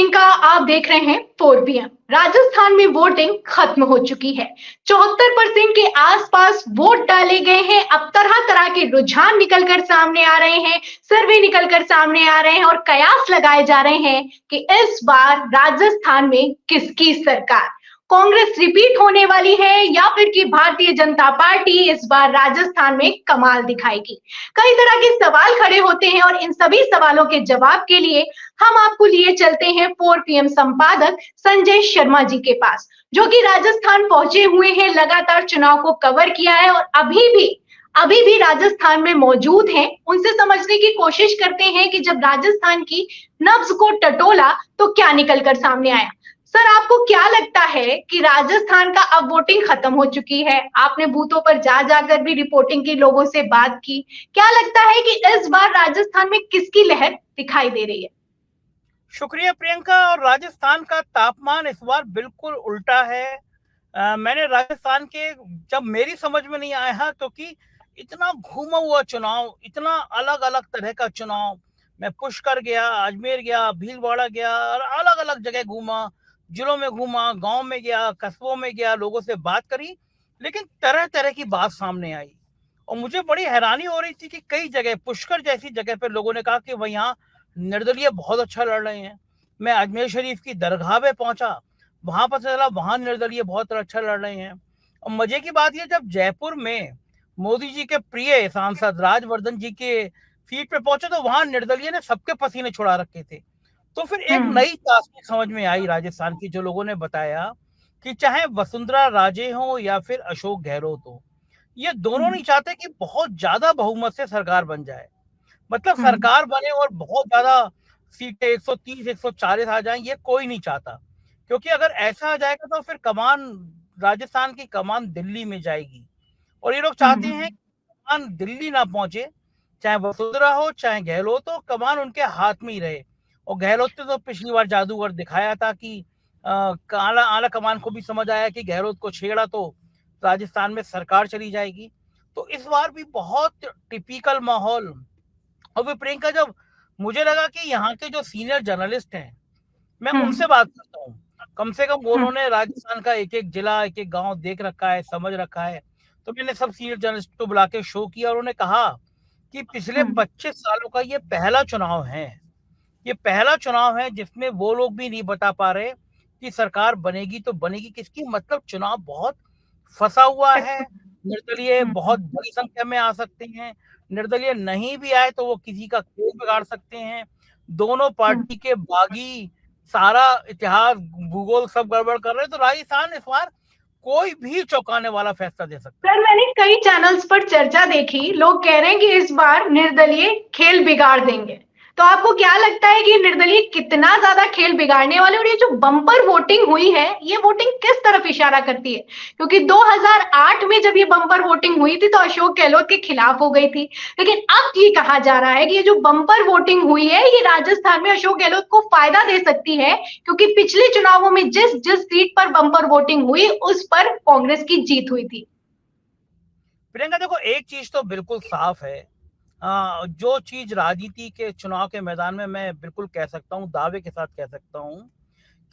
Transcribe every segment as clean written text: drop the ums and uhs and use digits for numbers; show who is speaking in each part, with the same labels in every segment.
Speaker 1: प्रियंका, आप देख रहे हैं 4 पीएम। राजस्थान में वोटिंग खत्म हो चुकी है। 74% के आसपास वोट डाले गए हैं। अब तरह तरह के रुझान निकलकर सामने आ रहे हैं, सर्वे निकलकर सामने आ रहे हैं और कयास लगाए जा रहे हैं कि इस बार राजस्थान में किसकी सरकार, कांग्रेस रिपीट होने वाली है या फिर कि भारतीय जनता पार्टी इस बार राजस्थान में कमाल दिखाएगी। कई तरह के सवाल खड़े होते हैं और इन सभी सवालों के जवाब के लिए हम आपको लिए चलते हैं 4 पीएम संपादक संजय शर्मा जी के पास, जो कि राजस्थान पहुंचे हुए हैं, लगातार चुनाव को कवर किया है और अभी भी राजस्थान में मौजूद हैं। उनसे समझने की कोशिश करते हैं कि जब राजस्थान की नब्ज को टटोला तो क्या निकलकर सामने आया। सर, आपको क्या लगता है कि राजस्थान का अब वोटिंग खत्म हो चुकी है? आपने बूथों पर जा जाकर भी रिपोर्टिंग की, लोगों से बात की। क्या लगता है कि इस बार राजस्थान में किसकी लहर दिखाई दे रही है?
Speaker 2: शुक्रिया प्रियंका। और राजस्थान का तापमान इस बार बिल्कुल उल्टा है। मैंने राजस्थान के जब मेरी समझ में नहीं आया क्योंकि इतना घूमा हुआ चुनाव, इतना अलग अलग तरह का चुनाव। मैं पुष्कर गया, अजमेर गया, भीलवाड़ा गया और अलग अलग जगह घूमा, जिलों में घूमा, गांव में गया, कस्बों में गया, लोगों से बात करी, लेकिन तरह तरह की बात सामने आई। और मुझे बड़ी हैरानी हो रही थी कि कई जगह, पुष्कर जैसी जगह पर लोगों ने कहा कि वह यहाँ निर्दलीय बहुत अच्छा लड़ रहे हैं। मैं अजमेर शरीफ की दरगाह पे पहुंचा, वहां पर चला वहां निर्दलीय बहुत अच्छा लड़ रहे हैं। और मजे की बात यह, जब जयपुर में मोदी जी के प्रिय सांसद राजवर्धन जी के सीट पे पहुंचे तो वहां निर्दलीय ने सबके पसीने छुड़ा रखे थे। तो फिर एक नई ताकत समझ में आई राजस्थान की, जो लोगों ने बताया कि चाहे वसुंधरा राजे हो या फिर अशोक गहलोत हो, ये दोनों नहीं चाहते कि बहुत ज्यादा बहुमत से सरकार बन जाए। मतलब सरकार बने और बहुत ज्यादा सीटें 130 140 आ जाएं, ये कोई नहीं चाहता। क्योंकि अगर ऐसा आ जाएगा तो फिर कमान, राजस्थान की कमान दिल्ली में जाएगी। और ये लोग चाहते हैं कि कमान दिल्ली ना पहुंचे, चाहे वसुंधरा हो चाहे गहलोत हो, कमान उनके हाथ में ही रहे। और गहलोत ने तो पिछली बार जादूगर दिखाया था कि आला आला कमान को भी समझ आया कि गहलोत को छेड़ा तो राजस्थान में सरकार चली जाएगी। तो इस बार भी बहुत टिपिकल माहौल। और फिर प्रियंका, जब मुझे लगा कि यहाँ के जो सीनियर जर्नलिस्ट हैं, मैं उनसे बात करता हूँ, कम से कम उन्होंने राजस्थान का एक एक जिला, एक एक गांव देख रखा है, समझ रखा है। तो मैंने सब सीनियर जर्नलिस्ट को बुला के शो किया और उन्होंने कहा कि पिछले 25 सालों का ये पहला चुनाव है। ये पहला चुनाव है जिसमें वो लोग भी नहीं बता पा रहे कि सरकार बनेगी तो बनेगी किसकी। मतलब चुनाव बहुत फंसा हुआ है। निर्दलीय बहुत बड़ी संख्या में आ सकते हैं, निर्दलीय नहीं भी आए तो वो किसी का खेल बिगाड़ सकते हैं। दोनों पार्टी के बागी सारा इतिहास, भूगोल सब गड़बड़ कर रहे हैं। तो राजस्थान इस बार कोई भी चौंकाने वाला फैसला दे सकता है।
Speaker 1: सर, मैंने कई चैनल्स पर चर्चा देखी, लोग कह रहे हैं कि इस बार निर्दलीय खेल बिगाड़ देंगे। तो आपको क्या लगता है कि निर्दलीय कितना ज्यादा खेल बिगाड़ने वाले, और ये जो बम्पर वोटिंग हुई है, ये वोटिंग किस तरफ इशारा करती है? क्योंकि 2008 में जब ये बम्पर वोटिंग हुई थी तो अशोक गहलोत के खिलाफ हो गई थी, लेकिन अब ये कहा जा रहा है कि ये जो बम्पर वोटिंग हुई है ये राजस्थान में अशोक गहलोत को फायदा दे सकती है, क्योंकि पिछले चुनावों में जिस जिस सीट पर बम्पर वोटिंग हुई उस पर कांग्रेस की जीत हुई थी।
Speaker 2: प्रियंका देखो, एक चीज तो बिल्कुल साफ है, जो चीज राजनीति के चुनाव के मैदान में मैं बिल्कुल कह सकता हूँ, दावे के साथ कह सकता हूँ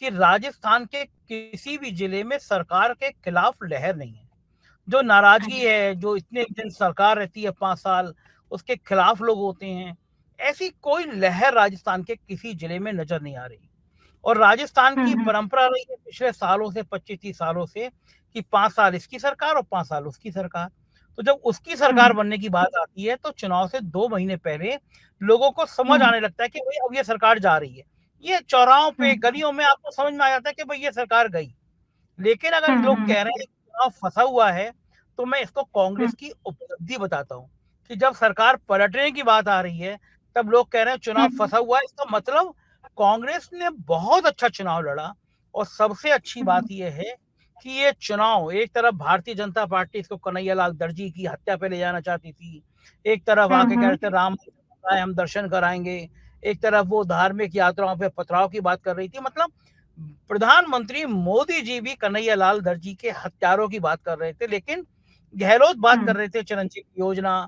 Speaker 2: कि राजस्थान के किसी भी जिले में सरकार के खिलाफ लहर नहीं है। जो नाराजगी है, जो इतने दिन सरकार रहती है 5 साल, उसके खिलाफ लोग होते हैं, ऐसी कोई लहर राजस्थान के किसी जिले में नजर नहीं आ रही। और राजस्थान की परंपरा रही है पिछले सालों से, 25-30 सालों से, कि 5 साल इसकी सरकार और 5 साल उसकी सरकार। तो जब उसकी सरकार बनने की बात आती है तो चुनाव से 2 महीने पहले लोगों को समझ आने लगता है कि भाई अब ये सरकार जा रही है। ये चौराहों पे, गलियों में आपको समझ में आ जाता है कि भाई ये सरकार गई। लेकिन अगर लोग कह रहे हैं कि चुनाव फंसा हुआ है, तो मैं इसको कांग्रेस की उपलब्धि बताता हूँ कि जब सरकार पलटने की बात आ रही है तब लोग कह रहे हैं चुनाव फंसा हुआ है। इसका मतलब कांग्रेस ने बहुत अच्छा चुनाव लड़ा। और सबसे अच्छी बात यह है कि ये चुनाव, एक तरफ भारतीय जनता पार्टी इसको कन्हैयालाल दर्जी की हत्या पे ले जाना चाहती थी, एक तरफ आके कह रहे थे राम हम दर्शन कराएंगे, एक तरफ वो धार्मिक यात्राओं पे पथराव की बात कर रही थी। मतलब प्रधानमंत्री मोदी जी भी कन्हैयालाल दर्जी के हत्यारों की बात कर रहे थे, लेकिन गहलोत बात कर रहे थे चिरंजीवी योजना,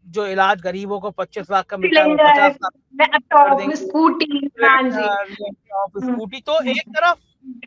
Speaker 2: जो इलाज गरीबों को 25 लाख का मिलता है वो 50
Speaker 1: सिलेंडर,
Speaker 2: लाख कर
Speaker 1: लैपटॉप,
Speaker 2: देंगे।
Speaker 1: स्कूटी, हाँ जी।
Speaker 2: स्कूटी तो एक तरफ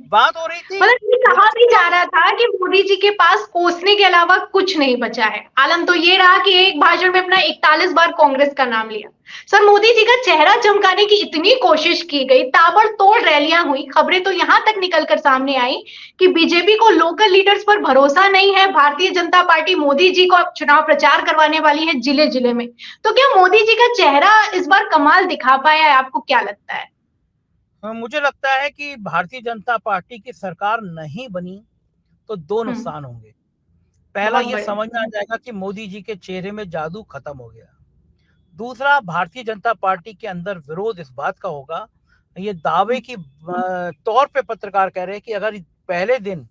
Speaker 2: बात हो रही थी,
Speaker 1: मतलब ये कहा भी
Speaker 2: दूसरी
Speaker 1: जा
Speaker 2: तरफ
Speaker 1: रहा था कि मोदी जी के पास कोसने के अलावा कुछ नहीं बचा है। आलम तो ये रहा कि एक भाषण में अपना 41 बार कांग्रेस का नाम लिया। सर, मोदी जी का चेहरा चमकाने की इतनी कोशिश की गई, ताबड़तोड़ रैलियां हुई, खबरें तो यहां तक निकलकर सामने आई कि बीजेपी को लोकल लीडर्स पर भरोसा नहीं है, भारतीय जनता पार्टी मोदी जी को चुनाव प्रचार करवाने वाली है जिले जिले में। तो क्या मोदी जी का चेहरा इस बार कमाल दिखा पाया है? आपको क्या लगता है?
Speaker 2: मुझे लगता है कि भारतीय जनता पार्टी की सरकार नहीं बनी तो दो
Speaker 1: हम्म,
Speaker 2: नुकसान होंगे। पहला,
Speaker 1: बहुत
Speaker 2: ये
Speaker 1: बड़े।
Speaker 2: समझ में आ जाएगा कि मोदी जी के चेहरे में जादू खत्म हो गया। दूसरा, भारतीय जनता पार्टी के अंदर विरोध इस बात का होगा, ये दावे की तौर पे पत्रकार कह रहे हैं कि अगर पहले दिन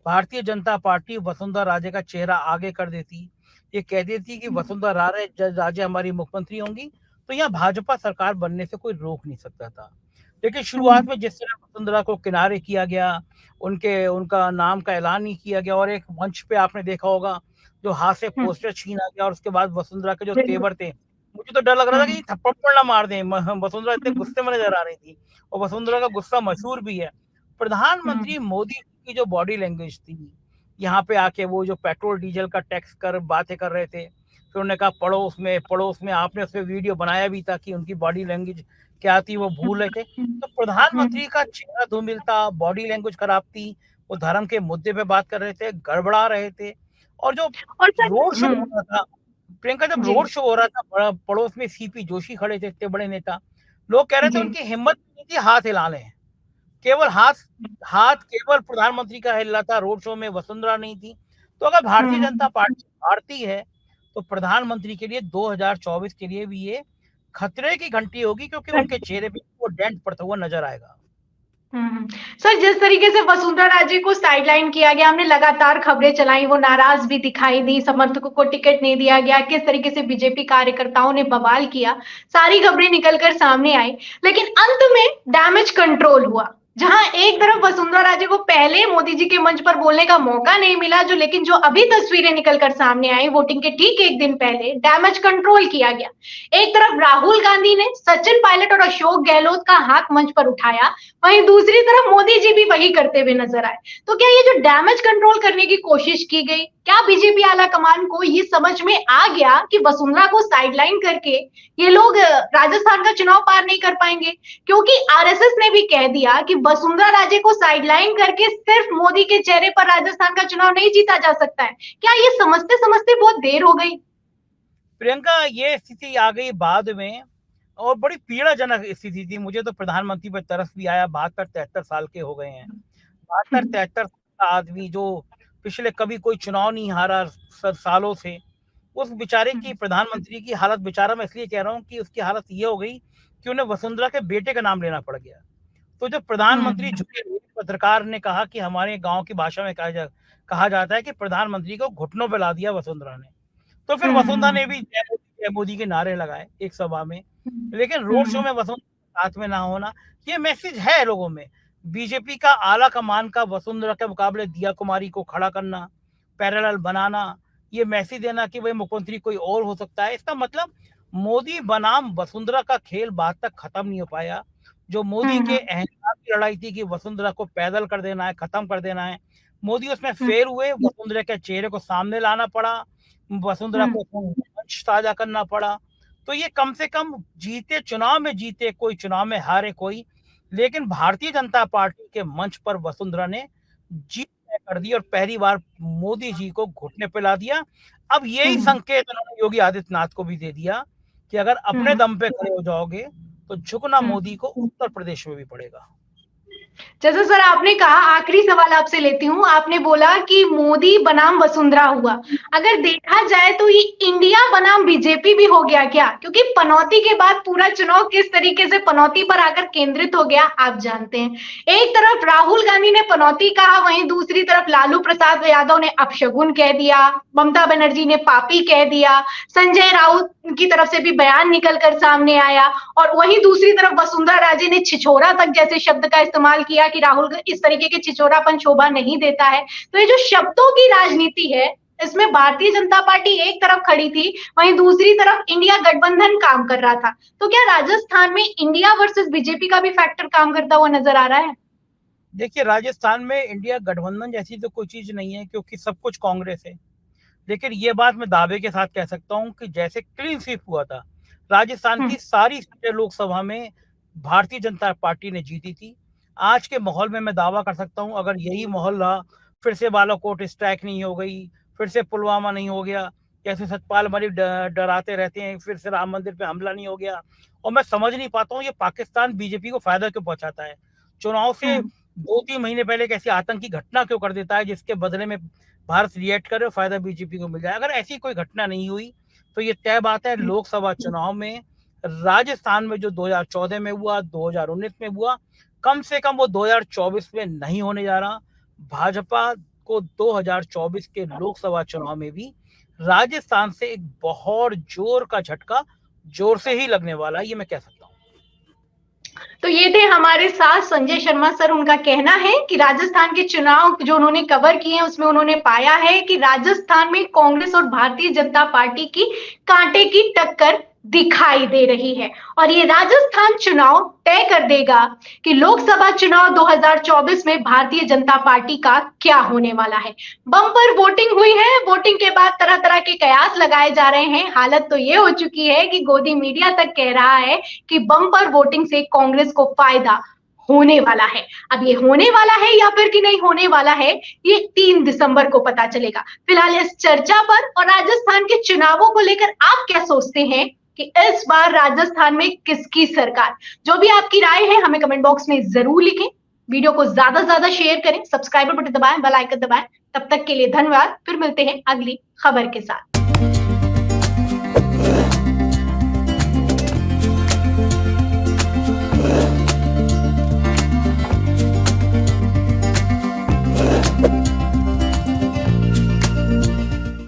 Speaker 2: भारतीय जनता पार्टी वसुंधरा राजे का चेहरा आगे कर देती, ये कह देती कि वसुंधरा राजे हमारी मुख्यमंत्री होंगी, तो यहाँ भाजपा सरकार बनने से कोई रोक नहीं सकता था। लेकिन शुरुआत में जिस तरह वसुंधरा को किनारे किया गया, उनका नाम का ऐलान नहीं किया गया, और एक मंच पे आपने देखा होगा जो हाथ से पोस्टर छीना गया, और उसके बाद वसुंधरा के जो तेवर थे, मुझे तो डर लग रहा था कि थप्पड़ ना मार दें। वसुंधरा इतने गुस्से में नजर आ रही थी, और वसुंधरा का गुस्सा मशहूर भी है। प्रधानमंत्री मोदी की जो बॉडी लैंग्वेज थी, यहाँ पे आके वो जो पेट्रोल डीजल का टैक्स कर बातें कर रहे थे, फिर उन्होंने कहा पड़ोस में आपने उस पर वीडियो बनाया भी था कि उनकी बॉडी लैंग्वेज क्या थी वो भूल रहे थे। तो प्रधानमंत्री का चेहरा धूमिल था, बॉडी लैंग्वेज खराब थी, वो धर्म के मुद्दे पे बात कर रहे थे, गड़बड़ा रहे थे। और जो
Speaker 1: और सर,
Speaker 2: रोड शो हो रहा था, प्रियंका, जब
Speaker 1: जी,
Speaker 2: रोड शो हो रहा था, पड़ोस में सीपी जोशी खड़े थे, इतने बड़े नेता, लोग कह रहे थे
Speaker 1: जी,
Speaker 2: उनकी हिम्मत नहीं थी हाथ हिला लें। केवल हाथ हाथ केवल प्रधानमंत्री का हिल रहा था, रोड शो में वसुंधरा नहीं थी। तो अगर भारतीय जनता पार्टी हारती है तो प्रधानमंत्री के लिए 2024 के लिए भी ये खतरे की घंटी होगी, क्योंकि उनके चेहरे पे वो डेंट पड़ता हुआ नजर आएगा।
Speaker 1: सर, जिस तरीके से वसुंधरा राजे को साइडलाइन किया गया, हमने लगातार खबरें चलाई, वो नाराज भी दिखाई दी, समर्थकों को टिकट नहीं दिया गया, किस तरीके से बीजेपी कार्यकर्ताओं ने बवाल किया, सारी खबरें निकलकर सामने आई। लेकिन अंत में डैमेज कंट्रोल हुआ, जहां एक तरफ वसुंधरा राजे को पहले मोदी जी के मंच पर बोलने का मौका नहीं मिला, लेकिन जो अभी तस्वीरें निकलकर सामने आई वोटिंग के ठीक एक दिन पहले, डैमेज कंट्रोल किया गया। एक तरफ राहुल गांधी ने सचिन पायलट और अशोक गहलोत का हाथ मंच पर उठाया, वहीं दूसरी तरफ मोदी जी भी वही करते हुए नजर आए। तो क्या ये जो डैमेज कंट्रोल करने की कोशिश की गई, क्या बीजेपी आला कमान को ये समझ में आ गया कि वसुंधरा को साइडलाइन करके ये लोग राजस्थान का चुनाव पार नहीं कर पाएंगे? क्योंकि आरएसएस ने भी कह दिया कि वसुंधरा राजे को साइडलाइन करके सिर्फ मोदी के चेहरे पर राजस्थान का चुनाव नहीं जीता जा सकता है। क्या ये समझते समझते बहुत देर हो गई?
Speaker 2: प्रियंका, ये स्थिति आ गई बाद में, और बड़ी पीड़ाजनक स्थिति थी। मुझे तो प्रधानमंत्री पर तरस भी आया। 72-73 साल के हो गए हैं। 72-73 का आदमी जो पिछले कभी कोई चुनाव नहीं हारा सालों से, उस बेचारे की, प्रधानमंत्री की हालत, बेचारा मैं इसलिए कह रहा हूँ कि उसकी हालत ये हो गई कि उन्हें वसुंधरा के बेटे का नाम लेना पड़ गया। तो जब प्रधानमंत्री झुके, पत्रकार ने कहा कि हमारे गांव की भाषा में कहा जाता है कि प्रधानमंत्री को घुटनों पे ला दिया वसुंधरा ने। तो फिर वसुंधरा ने भी जय मोदी के नारे लगाए एक सभा में। लेकिन रोड शो में वसुंधरा साथ में ना होना, ये मैसेज है लोगों में। बीजेपी का आला कमान का वसुंधरा के मुकाबले दिया कुमारी को खड़ा करना, पैरेलल बनाना, ये मैसेज देना कि भाई मुख्यमंत्री कोई और हो सकता है। इसका मतलब मोदी बनाम वसुंधरा का खेल बाद तक खत्म नहीं हो पाया। जो मोदी के अहंकार की लड़ाई थी कि वसुंधरा को पैदल कर देना है, खत्म कर देना है, मोदी उसमें फेल हुए। वसुंधरा के चेहरे को सामने लाना पड़ा, वसुंधरा को मंच साझा करना पड़ा। तो ये कम से कम जीते, चुनाव में जीते कोई, चुनाव में हारे कोई, लेकिन भारतीय जनता पार्टी के मंच पर वसुंधरा ने जीत तय कर दी और पहली बार मोदी जी को घुटने पे ला दिया। अब यही संकेत उन्होंने योगी आदित्यनाथ को भी दे दिया कि अगर अपने दम पे खड़े हो जाओगे तो झुकना मोदी को उत्तर प्रदेश में भी पड़ेगा।
Speaker 1: जैसे सर आपने कहा, आखिरी सवाल आपसे लेती हूँ, आपने बोला कि मोदी बनाम वसुंधरा हुआ। अगर देखा जाए तो ये इंडिया बनाम बीजेपी भी हो गया क्या? क्योंकि पनौती के बाद पूरा चुनाव किस तरीके से पनौती पर आकर केंद्रित हो गया आप जानते हैं। एक तरफ राहुल गांधी ने पनौती कहा, वहीं दूसरी तरफ लालू प्रसाद यादव ने अपशगुन कह दिया, ममता बनर्जी ने पापी कह दिया, संजय राउत की तरफ से भी बयान निकलकर सामने आया, और वहीं दूसरी तरफ वसुंधरा राजे ने छिछोरा तक जैसे शब्द का इस्तेमाल किया कि राहुल इस तरीके के छिछोरापन शोभा नहीं देता है। तो ये जो शब्दों की राजनीति है, इसमें भारतीय जनता पार्टी एक तरफ खड़ी थी, वहीं दूसरी तरफ इंडिया गठबंधन काम कर रहा था। तो क्या राजस्थान में इंडिया वर्सेस बीजेपी का भी फैक्टर काम करता हुआ नजर आ रहा है?
Speaker 2: देखिए, राजस्थान में इंडिया गठबंधन जैसी तो कोई चीज नहीं है, क्योंकि सब कुछ कांग्रेस है। लेकिन ये बात मैं दावे के साथ कह सकता हूं कि जैसे क्लीन स्वीप हुआ था, राजस्थान की सारी सीटें लोकसभा में भारतीय जनता पार्टी ने जीती थी। आज के माहौल में मैं दावा कर सकता हूं, अगर यही माहौल रहा, फिर से बालाकोट स्ट्राइक नहीं हो गई, फिर से पुलवामा नहीं हो गया, जैसे सतपाल मलिक डराते रहते हैं, फिर से राम मंदिर पे हमला नहीं हो गया, और मैं समझ नहीं पाता हूँ ये पाकिस्तान बीजेपी को फायदा क्यों पहुंचाता है। चुनाव से 2-3 महीने पहले एक ऐसी आतंकी घटना क्यों कर देता है जिसके बदले में भारत रिएक्ट करे और फायदा बीजेपी को मिल जाए। अगर ऐसी कोई घटना नहीं हुई तो ये तय बात है, लोकसभा चुनाव में राजस्थान में जो 2014 में हुआ, 2019 में हुआ, कम से कम वो 2024 में नहीं होने जा रहा। भाजपा को 2024 के लोकसभा चुनाव में भी राजस्थान से एक बहुत जोर का झटका जोर से ही लगने वाला है, ये मैं कह सकता हूँ।
Speaker 1: तो ये थे हमारे साथ संजय शर्मा सर। उनका कहना है कि राजस्थान के चुनाव जो उन्होंने कवर किए हैं उसमें उन्होंने पाया है कि राजस्थान में कांग्रेस और भारतीय जनता पार्टी की कांटे की टक्कर दिखाई दे रही है, और ये राजस्थान चुनाव तय कर देगा कि लोकसभा चुनाव 2024 में भारतीय जनता पार्टी का क्या होने वाला है। बम्पर वोटिंग हुई है, वोटिंग के बाद तरह तरह के कयास लगाए जा रहे हैं। हालत तो ये हो चुकी है कि गोदी मीडिया तक कह रहा है कि बम्पर वोटिंग से कांग्रेस को फायदा होने वाला है। अब ये होने वाला है या फिर कि नहीं होने वाला है, ये 3 दिसंबर को पता चलेगा। फिलहाल इस चर्चा पर और राजस्थान के चुनावों को लेकर आप क्या सोचते हैं कि इस बार राजस्थान में किसकी सरकार? जो भी आपकी राय है हमें कमेंट बॉक्स में जरूर लिखें। वीडियो को ज्यादा से ज्यादा शेयर करें, सब्सक्राइबर बटन दबाएं, बेल आइकन दबाएं। तब तक के लिए धन्यवाद। फिर मिलते हैं अगली खबर के साथ।